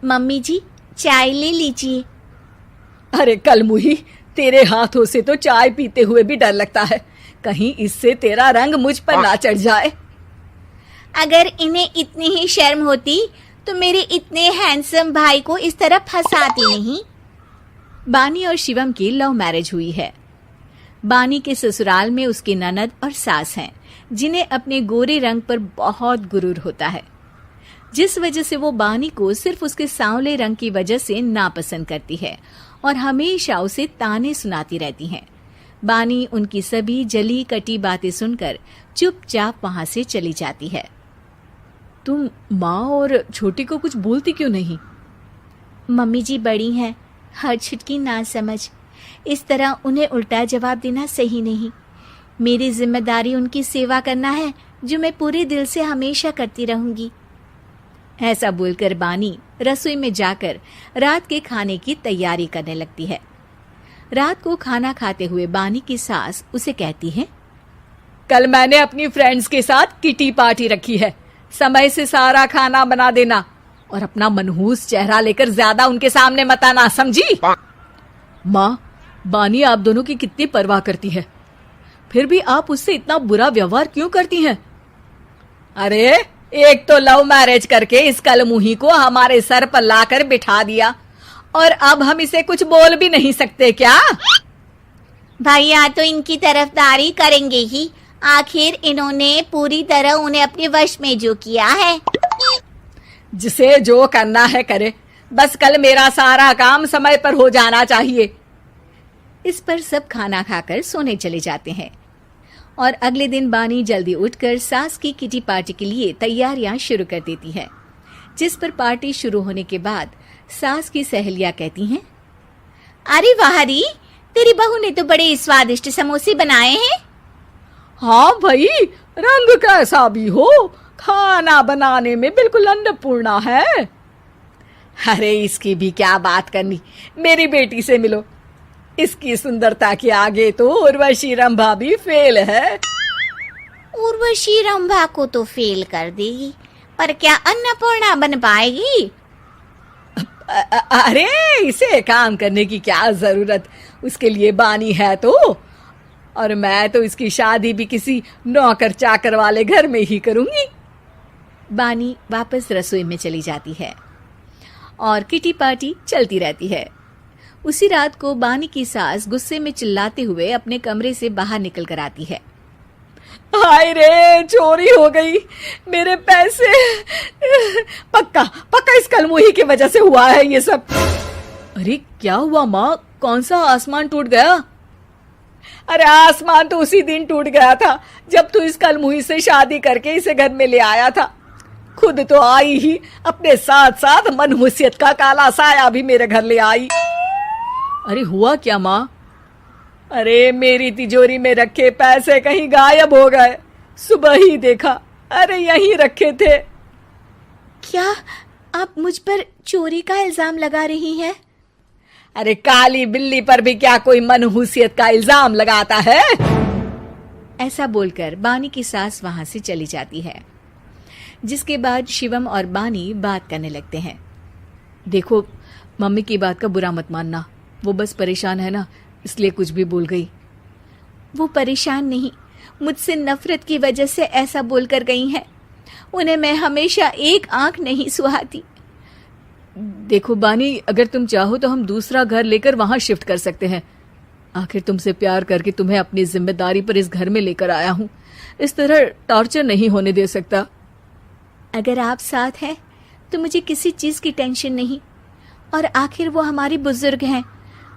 Mummy जी, चाय ले लीजिए। अरे कलमुही, तेरे हाथों से तो चाय पीते हुए भी डर लगता है, कहीं इससे तेरा रंग मुझ पर ना चढ़ जाए। अगर इन्हें इतनी ही शर्म होती तो मेरे इतने हैंडसम भाई को इस तरह फंसाती नहीं। बानी और शिवम की लव मैरिज हुई है। बानी के ससुराल में उसकी ननद और सास हैं, जिन्हें अपने गोरे रंग पर बहुत गुरूर होता है, जिस वजह से वो बानी को सिर्फ उसके सांवले रंग की वजह से नापसंद करती है और हमेशा उसे ताने सुनाती रहती हैं। बानी उनकी सभी जली कटी बातें सुनकर चुपचाप वहां से चली जाती है। तुम माँ और छोटी को कुछ बोलती क्यों नहीं? मम्मी जी बड़ी हैं, हर छुटकी ना समझ, इस तरह उन्हें उल्टा जवाब देना सही नहीं। मेरी जिम्मेदारी उनकी सेवा करना है, जो मैं पूरे दिल से हमेशा करती रहूंगी। ऐसा बोलकर बानी रसोई में जाकर रात के खाने की तैयारी करने लगती है। रात को खाना खाते हुए बानी की सास उसे कहती है, कल मैंने अपनी फ्रेंड्स के साथ किटी पार्टी रखी है, समय से सारा खाना बना देना और अपना मनहूस चेहरा लेकर ज्यादा उनके सामने मत आना, समझी? माँ, बानी आप दोनों की कितनी परवाह करती है, फिर भी आप उससे इतना बुरा व्यवहार क्यों करती हैं? अरे एक तो लव मैरिज करके इस कलमुही को हमारे सर पर लाकर बिठा दिया और अब हम इसे कुछ बोल भी नहीं सकते क्या? भैया तो इनकी तरफदारी करेंगे ही, आखिर इन्होंने पूरी तरह उन्हें अपने वश में जो किया है। जिसे जो करना है करे, बस कल मेरा सारा काम समय पर हो जाना चाहिए। इस पर सब खाना खाकर सोने चले जाते हैं और अगले दिन बानी जल्दी उठकर सास की किटी पार्टी के लिए तैयारियां शुरू कर देती है, जिस पर पार्टी शुरू होने के बाद सास की सहेलियां कहती हैं, अरे वाह री, तेरी बहू ने तो बड़े स्वादिष्ट समोसे बनाए हैं। हाँ भाई, रंग कैसा भी हो, खाना बनाने में बिल्कुल अन्नपूर्णा है। अरे इसकी भी क्या बात करनी, मेरी बेटी से मिलो, इसकी सुंदरता के आगे तो उर्वशी रंभा भी फेल है। उर्वशी रंभा को तो फेल कर देगी, पर क्या अन्नपूर्णा बन पाएगी? अरे इसे काम करने की क्या जरूरत, उसके लिए बानी है तो, और मैं तो इसकी शादी भी किसी नौकर चाकर वाले घर में ही करूंगी। बानी वापस रसोई में चली जाती है और किटी पार्टी चलती रहती है। उसी रात को बानी की सास गुस्से में चिल्लाते हुए अपने कमरे से बाहर निकल कर आती है। हाय रे, चोरी हो गई, मेरे पैसे, पक्का पक्का इस कलमुही की वजह से हुआ है ये सब। अरे क्या हुआ माँ, कौन सा आसमान टूट गया? अरे आसमान तो उसी दिन टूट गया था जब तू इस कलमुही से शादी करके इसे घर में ले आया था। खुद तो आई ही, अपने साथ साथ मनहूसियत का काला साया भी मेरे घर ले आई। अरे हुआ क्या माँ? अरे मेरी तिजोरी में रखे पैसे कहीं गायब हो गए, सुबह ही देखा, अरे यहीं रखे थे। क्या आप मुझ पर चोरी का इल्जाम लगा रही हैं? अरे काली बिल्ली पर भी क्या कोई मनहूसियत का इल्जाम लगाता है? ऐसा बोलकर बानी की सास वहां से चली जाती है, जिसके बाद शिवम और बानी बात करने लगते हैं। देखो, मम्मी की बात का बुरा मत मानना, वो बस परेशान है ना, इसलिए कुछ भी बोल गई। वो परेशान नहीं, मुझसे नफरत की वजह से ऐसा बोलकर गई हैं। उन्हें मैं हमेशा एक आंख नहीं सुहाती। देखो बानी, अगर तुम चाहो तो हम दूसरा घर लेकर वहां शिफ्ट कर सकते हैं। आखिर तुमसे प्यार करके तुम्हें अपनी जिम्मेदारी पर इस घर में लेकर आया हूं, इस तरह टॉर्चर नहीं होने दे सकता। अगर आप साथ हैं तो मुझे किसी चीज की टेंशन नहीं, और आखिर वो हमारी बुजुर्ग हैं,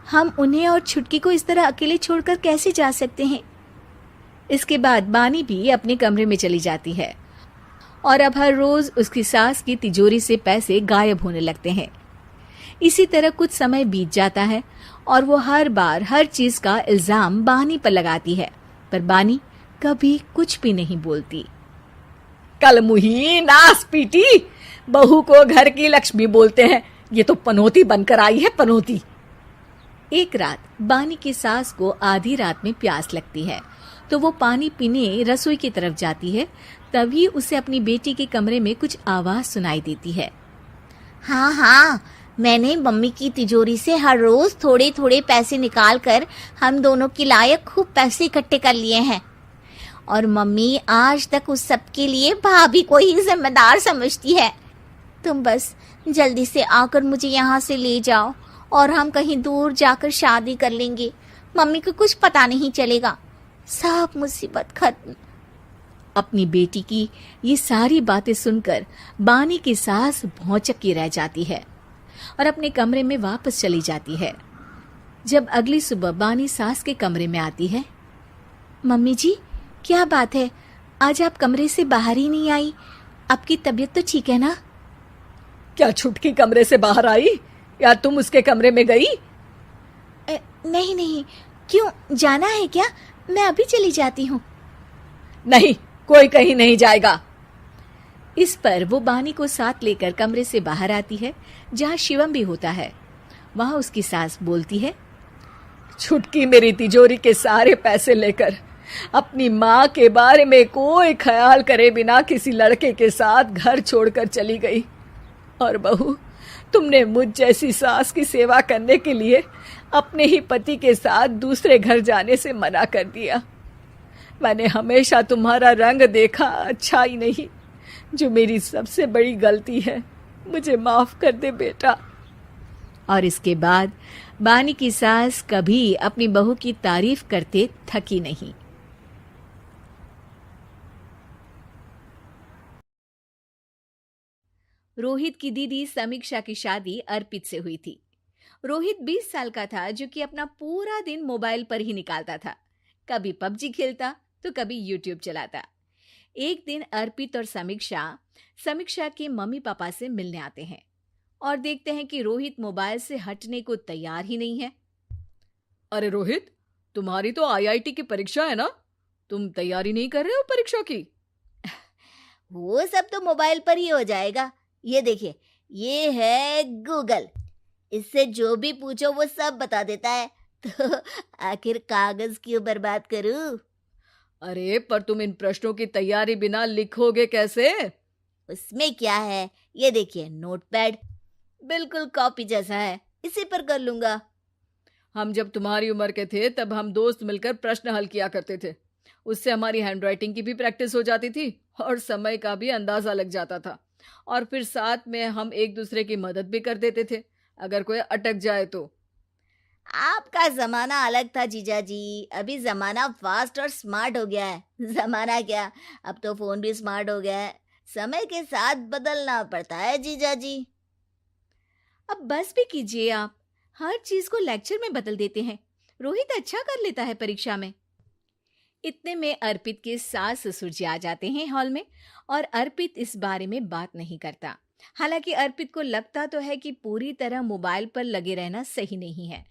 हम उन्हें और छुटकी को इस तरह अकेले छोड़कर कैसे जा सकते हैं? इसके बाद बानी भी अपने कमरे में चली जाती है और अब हर रोज उसकी सास की तिजोरी से पैसे गायब होने लगते हैं। इसी तरह कुछ समय बीत जाता है और वो हर बार हर चीज का इल्जाम बानी पर लगाती है, पर बानी कभी कुछ भी नहीं बोलती। कलमुही नास पीटी, बहू को घर की लक्ष्मी बोलते हैं, ये तो पनौती बनकर आई है, पनौती। एक रात बानी की सास को आधी रात में प्यास लगती है, तो वो पानी पीने रसोई की तरफ जाती है। तभी उसे अपनी बेटी के कमरे में कुछ आवाज सुनाई देती है। हाँ हाँ, मैंने मम्मी की तिजोरी से हर रोज थोड़े थोड़े पैसे निकाल कर हम दोनों के लायक खूब पैसे इकट्ठे कर लिए हैं। और मम्मी आज तक उस सब के लिए भाभी को ही जिम्मेदार समझती है। तुम बस जल्दी से आकर मुझे यहाँ से ले जाओ और हम कहीं दूर जाकर शादी कर लेंगे। मम्मी को कुछ पता नहीं चलेगा। सब मुसीबत खत्म। अपनी बेटी की ये सारी बातें सुनकर बानी की सास भौचक्की रह जाती है और अपने कमरे में वापस चली जाती है। जब अगली सुबह बानी सास के कमरे में आती है, मम्मी जी, क्या बात है, आज आप कमरे से बाहर ही नहीं आई? आपकी तबीयत तो ठीक है ना? क्या छुटकी कमरे से बाहर आई या तुम उसके कमरे में गई? नहीं नहीं, क्यों, जाना है क्या? मैं अभी चली जाती हूँ। नहीं, कोई कहीं नहीं जाएगा। इस पर वो बानी को साथ लेकर कमरे से बाहर आती है, जहाँ शिवम भी होता है। वहां उसकी सास बोलती है, छुटकी मेरी तिजोरी के सारे पैसे लेकर अपनी माँ के बारे में कोई ख्याल करे बिना किसी लड़के के साथ घर छोड़कर चली गई। और बहू, तुमने मुझ जैसी सास की सेवा करने के लिए अपने ही पति के साथ दूसरे घर जाने से मना कर दिया। मैंने हमेशा तुम्हारा रंग देखा, अच्छा ही नहीं, जो मेरी सबसे बड़ी गलती है। मुझे माफ कर दे बेटा। और इसके बाद बानी की सास कभी अपनी बहू की तारीफ करते थकी नहीं। रोहित की दीदी समीक्षा की शादी अर्पित से हुई थी। रोहित 20 साल का था, जो कि अपना पूरा दिन मोबाइल पर ही निकालता था। कभी पबजी खेलता तो कभी यूट्यूब चलाता। एक दिन अर्पित और समीक्षा के मम्मी पापा से मिलने आते हैं और देखते हैं कि रोहित मोबाइल से हटने को तैयार ही नहीं है। अरे रोहित, तुम्हारी तो आईआईटी की परीक्षा है ना? तुम तैयारी नहीं कर रहे हो परीक्षा की? वो सब तो मोबाइल पर ही हो जाएगा। ये देखिए, ये है गूगल। इससे जो भी पूछो वो सब बता देता है। तो आखिर कागज क्यों बर्बाद करूं? अरे पर तुम इन प्रश्नों की तैयारी बिना लिखोगे कैसे? उसमें क्या है, ये देखिए, नोटपैड बिल्कुल कॉपी जैसा है, इसी पर कर लूंगा। हम जब तुम्हारी उम्र के थे तब हम दोस्त मिलकर प्रश्न हल किया करते थे। उससे हमारी हैंडराइटिंग की भी प्रैक्टिस हो जाती थी और समय का भी अंदाजा लग जाता था। और फिर साथ में हम एक दूसरे की मदद भी कर देते थे अगर कोई अटक जाए तो। आपका जमाना अलग था जीजा जी। अभी जमाना फास्ट और स्मार्ट हो गया है। जमाना क्या, अब तो फोन भी स्मार्ट हो गया है। समय के साथ बदलना पड़ता है जीजा जी। अब बस भी कीजिए, आप हर चीज को लेक्चर में बदल देते हैं। रोहित अच्छा कर लेता है परीक्षा में। इतने में अर्पित के सास ससुर जी आ जाते हैं हॉल में और अर्पित इस बारे में बात नहीं करता। हालांकि अर्पित को लगता तो है कि पूरी तरह मोबाइल पर लगे रहना सही नहीं है,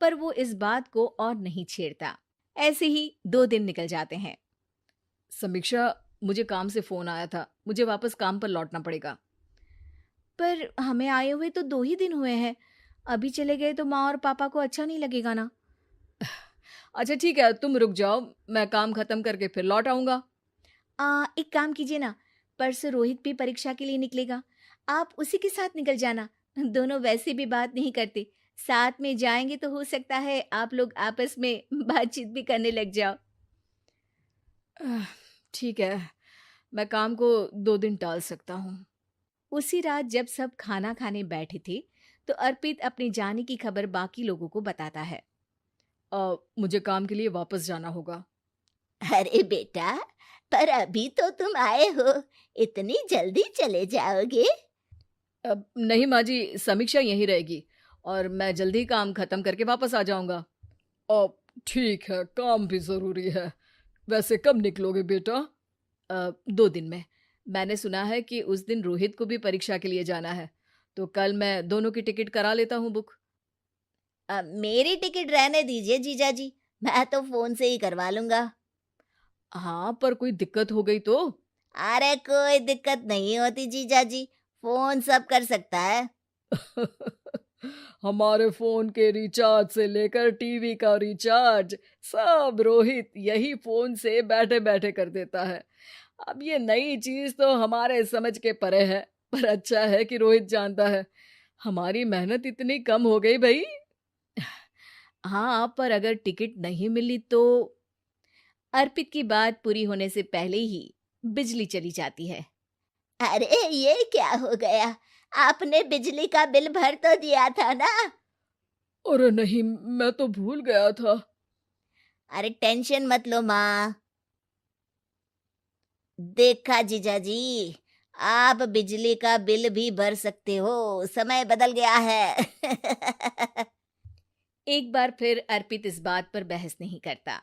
पर वो इस बात को और नहीं छेड़ता। ऐसे ही 2 दिन निकल जाते हैं। समीक्षा, मुझे काम से फोन आया था, मुझे वापस काम पर लौटना पड़ेगा। पर हमें आए हुए तो 2 ही दिन हुए हैं। अभी चले गए तो माँ और पापा को अच्छा नहीं लगेगा ना। अच्छा ठीक है, तुम रुक जाओ, मैं काम खत्म करके फिर लौट आऊंगा। एक काम कीजिए ना, परसों रोहित भी परीक्षा के लिए निकलेगा, आप उसी के साथ निकल जाना। दोनों वैसे भी बात नहीं करते, साथ में जाएंगे तो हो सकता है आप लोग आपस में बातचीत भी करने लग जाओ। ठीक है, मैं काम को 2 दिन टाल सकता हूँ। उसी रात जब सब खाना खाने बैठे थे तो अर्पित अपने जाने की खबर बाकी लोगों को बताता है। मुझे काम के लिए वापस जाना होगा। अरे बेटा, पर अभी तो तुम आए हो, इतनी जल्दी चले जाओगे? नहीं माँ जी, समीक्षा यहीं रहेगी और मैं जल्दी काम खत्म करके वापस आ जाऊंगा। ठीक है, काम भी जरूरी है। वैसे कब निकलोगे बेटा? 2 दिन में। मैंने सुना है कि उस दिन रोहित को भी परीक्षा के लिए जाना है, तो कल मैं दोनों की टिकट करा लेता हूँ बुक। मेरी टिकट रहने दीजिए जीजा जी, मैं तो फोन से ही करवा लूंगा। हाँ, पर कोई दिक्कत हो गई तो? अरे कोई दिक्कत नहीं होती जीजा जी, फोन सब कर सकता है। हमारे फोन के रिचार्ज से लेकर टीवी का रिचार्ज सब रोहित यही फोन से बैठे बैठे कर देता है। अब ये नई चीज तो हमारे समझ के परे है। पर अच्छा है कि रोहित जानता है, हमारी मेहनत इतनी कम हो गई भाई। हाँ, पर अगर टिकट नहीं मिली तो? अर्पित की बात पूरी होने से पहले ही बिजली चली जाती है। अरे ये क्या हो गया? आपने बिजली का बिल भर तो दिया था ना? अरे नहीं, मैं तो भूल गया था। अरे टेंशन मत लो माँ। देखा जीजाजी, आप बिजली का बिल भी भर सकते हो, समय बदल गया है। एक बार फिर अर्पित इस बात पर बहस नहीं करता।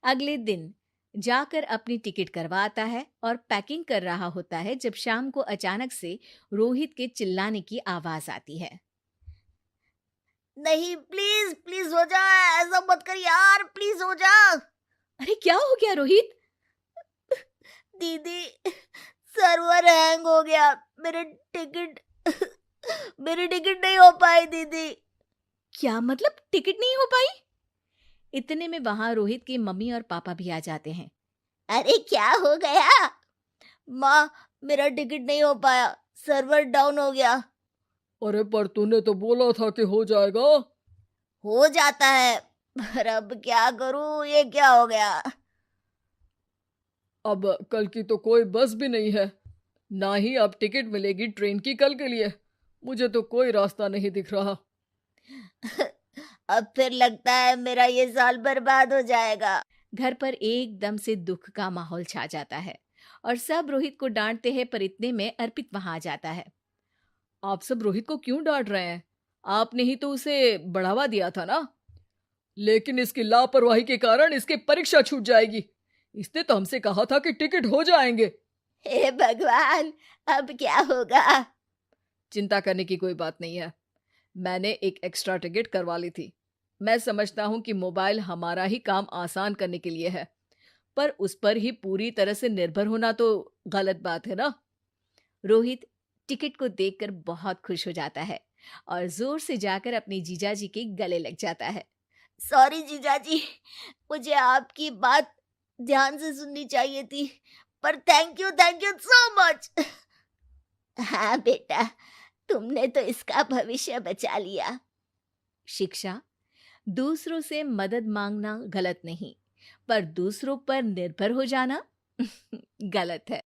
अगले दिन जाकर अपनी टिकट करवाता है और पैकिंग कर रहा होता है जब शाम को अचानक से रोहित के चिल्लाने की आवाज आती है। नहीं, प्लीज प्लीज हो जा, ऐसा मत कर यार, प्लीज हो जा। अरे क्या हो गया रोहित? दीदी, सर्वर हैंग हो गया, मेरी टिकट नहीं हो पाई दीदी। क्या मतलब टिकट नहीं हो पाई? इतने में वहां रोहित की मम्मी और पापा भी आ जाते हैं। अरे क्या हो गया? माँ, मेरा टिकट नहीं हो पाया, सर्वर डाउन हो गया। अरे पर तूने तो बोला था कि हो जाएगा। हो जाता है, पर अब क्या करूं, ये क्या हो गया? अब कल की तो कोई बस भी नहीं है, ना ही अब टिकट मिलेगी ट्रेन की कल के लिए। मुझे तो कोई रास्ता नहीं दिख रहा। अब फिर लगता है मेरा ये साल बर्बाद हो जाएगा। घर पर एकदम से दुख का माहौल छा जाता है और सब रोहित को डांटते हैं, पर इतने में अर्पित वहां आ जाता है। आप सब रोहित को क्यों डांट रहे हैं? आपने ही तो उसे बढ़ावा दिया था ना। लेकिन इसकी लापरवाही के कारण इसकी परीक्षा छूट जाएगी। इसने तो हमसे कहा था कि टिकट हो जाएंगे। हे भगवान, अब क्या होगा? चिंता करने की कोई बात नहीं है, मैंने एक एक्स्ट्रा टिकट करवा ली थी। मैं समझता हूं कि मोबाइल हमारा ही काम आसान करने के लिए है, पर उस पर ही पूरी तरह से निर्भर होना तो गलत बात है ना। रोहित टिकट को देखकर बहुत खुश हो जाता है और जोर से जाकर अपने जीजाजी के गले लग जाता है। सॉरी जीजाजी, मुझे आपकी बात ध्यान से सुननी चाहिए थी, पर थैंक यू सो मच। हाँ बेटा, तुमने तो इसका भविष्य बचा लिया। शिक्षा, दूसरों से मदद मांगना गलत नहीं, पर दूसरों पर निर्भर हो जाना गलत है।